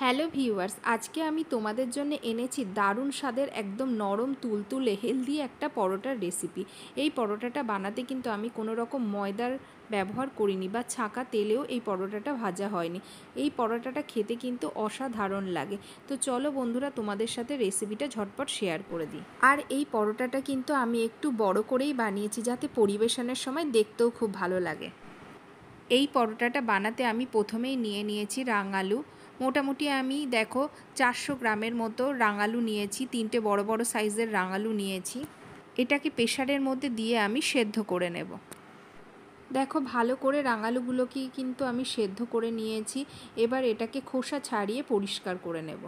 Hello viewers, আজকে আমি তোমাদের জন্য এনেছি দারুণ স্বাদের একদম নরম তুলতুলে হেলদি একটা পরোটার রেসিপি। এই পরোটাটা বানাতে কিন্তু আমি কোনো রকম ময়দার ব্যবহার করিনি বা ছাঁকা তেলেও এই পরোটাটা ভাজা হয়নি। এই পরোটাটা খেতে কিন্তু অসাধারণ লাগে। তো চলো বন্ধুরা, তোমাদের সাথে রেসিপিটা ঝটপট শেয়ার করে দিই। আর এই পরোটাটা কিন্তু আমি একটু বড় করেই বানিয়েছি, যাতে পরিবেশনের সময় দেখতেও খুব ভালো লাগে। এই পরোটাটা বানাতে আমি প্রথমেই নিয়েছি রাঙালু। মোটামুটি আমি দেখো 400 গ্রামের মতো রাঙালু নিয়েছি, 3টে বড় বড় সাইজের রাঙালু নিয়েছি। এটাকে প্রেসারের মধ্যে দিয়ে আমি সেদ্ধ করে নেব। দেখো ভালো করে রাঙালুগুলোকে কিন্তু আমি সেদ্ধ করে নিয়েছি। এবার এটাকে খোসা ছাড়িয়ে পরিষ্কার করে নেব।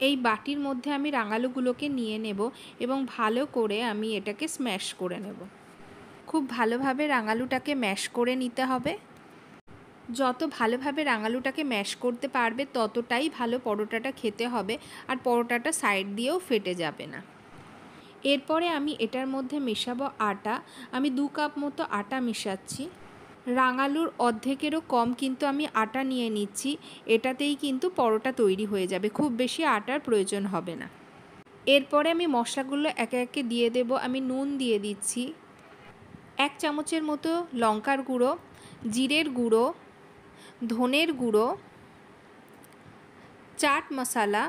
এই বাটির মধ্যে আমি রাঙালুগুলোকে নিয়ে নেব এবং ভালো করে আমি এটাকে স্ম্যাশ করে নেব। খুব ভালোভাবে রাঙালুটাকে ম্যাশ করে নিতে হবে। যত ভালোভাবে রাঙালুটাকে ম্যাশ করতে পারবে ততটাই ভালো পরোটাটা খেতে হবে, আর পরোটাটা সাইড দিয়েও ফেটে যাবে না। এরপরে আমি এটার মধ্যে মেশাবো আটা। আমি 2 কাপ মতো আটা মেশাচ্ছি। রাঙালুর অর্ধেকেরও কম কিন্তু আমি আটা নিয়ে নিচ্ছি। এটাতেই কিন্তু পরোটা তৈরি হয়ে যাবে, খুব বেশি আটার প্রয়োজন হবে না। এরপরে আমি মশলাগুলো একে একে দিয়ে দেব। আমি নুন দিয়ে দিচ্ছি, 1 চামচের মতো লঙ্কার গুঁড়ো, জিরের গুঁড়ো, ধনের গুঁড়ো, চাট মশলা,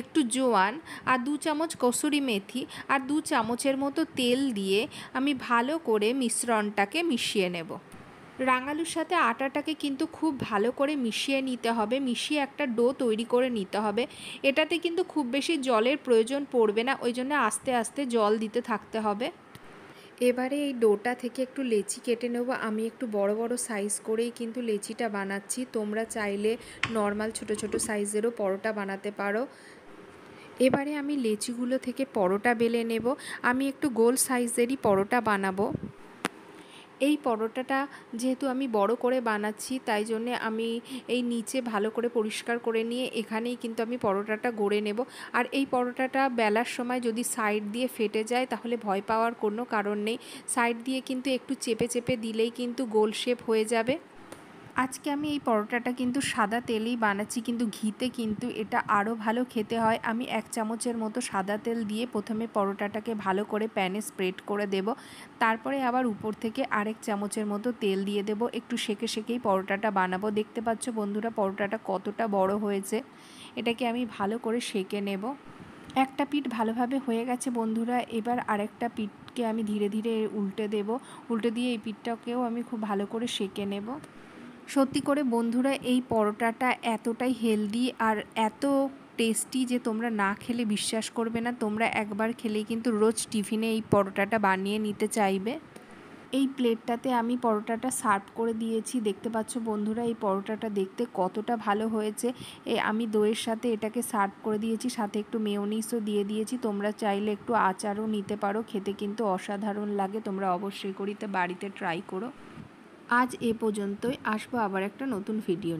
একটু জোয়ান আর 2 চামচ কসুরি মেথি আর 2 চামচের মতো তেল দিয়ে আমি ভালো করে মিশ্রণটাকে মিশিয়ে নেব। রাঙালুর সাথে আটাটাকে কিন্তু খুব ভালো করে মিশিয়ে নিতে হবে, মিশিয়ে একটা ডো তৈরি করে নিতে হবে। এটাতে কিন্তু খুব বেশি জলের প্রয়োজন পড়বে না, ওই জন্য আস্তে আস্তে জল দিতে থাকতে হবে। এবারে এই ডোটা থেকে একটু লেচি কেটে নেব। আমি একটু বড় বড় সাইজ করেই কিন্তু লেচিটা বানাচ্ছি। তোমরা চাইলে নর্মাল ছোট ছোট সাইজেরও পরোটা বানাতে পারো। এবারে আমি লেচিগুলো থেকে পরোটা বেলে নেব। আমি একটু গোল সাইজেরই পরোটা বানাবো। এই পরোটাটা যেহেতু আমি বড় করে বানাচ্ছি, তাই জন্যে আমি এই নিচে ভালো করে পরিষ্কার করে নিয়ে এখানেই কিন্তু আমি পরোটাটা গড়ে নেব। আর এই পরোটাটা বেলার সময় যদি সাইড দিয়ে ফেটে যায় তাহলে ভয় পাওয়ার কোনো কারণ নেই। সাইড দিয়ে কিন্তু একটু চেপে চেপে দিলেই কিন্তু গোল শেপ হয়ে যাবে। আজকে আমি এই পরোটাটা কিন্তু সাদা তেলেই বানাচ্ছি, কিন্তু ঘিতে কিন্তু এটা আরও ভালো খেতে হয়। আমি 1 চামচের মতো সাদা তেল দিয়ে প্রথমে পরোটাটাকে ভালো করে প্যানে স্প্রেড করে দেব। তারপরে আবার উপর থেকে আরেক চামচের মতো তেল দিয়ে দেব। একটু সেঁকে সেঁকেই পরোটাটা বানাবো। দেখতে পাচ্ছ বন্ধুরা পরোটাটা কতটা বড় হয়েছে। এটাকে আমি ভালো করে সেঁকে নেব। একটা পিঠ ভালোভাবে হয়ে গেছে বন্ধুরা। এবার আরেকটা পিঠকে আমি ধীরে ধীরে উল্টে দেব। উল্টে দিয়ে এই পিঠটাকেও আমি খুব ভালো করে সেঁকে নেব। সত্যি করে বন্ধুরা, এই পরোটাটা এতটাই হেলদি আর এত টেস্টি যে তোমরা না খেলে বিশ্বাস করবে না। তোমরা একবার খেলেই কিন্তু রোজ টিফিনে এই পরোটাটা বানিয়ে নিতে চাইবে। এই প্লেটটাতে আমি পরোটাটা সার্ভ করে দিয়েছি। দেখতে পাচ্ছ বন্ধুরা এই পরোটাটা দেখতে কতটা ভালো হয়েছে। আমি দইয়ের সাথে এটাকে সার্ভ করে দিয়েছি, সাথে একটু মেয়োনিজও দিয়ে দিয়েছি। তোমরা চাইলে একটু আচারও নিতে পারো, খেতে কিন্তু অসাধারণ লাগে। তোমরা অবশ্যই বাড়িতে ট্রাই করো। আজ এ পর্যন্তই, আসবো আবার একটা নতুন ভিডিও।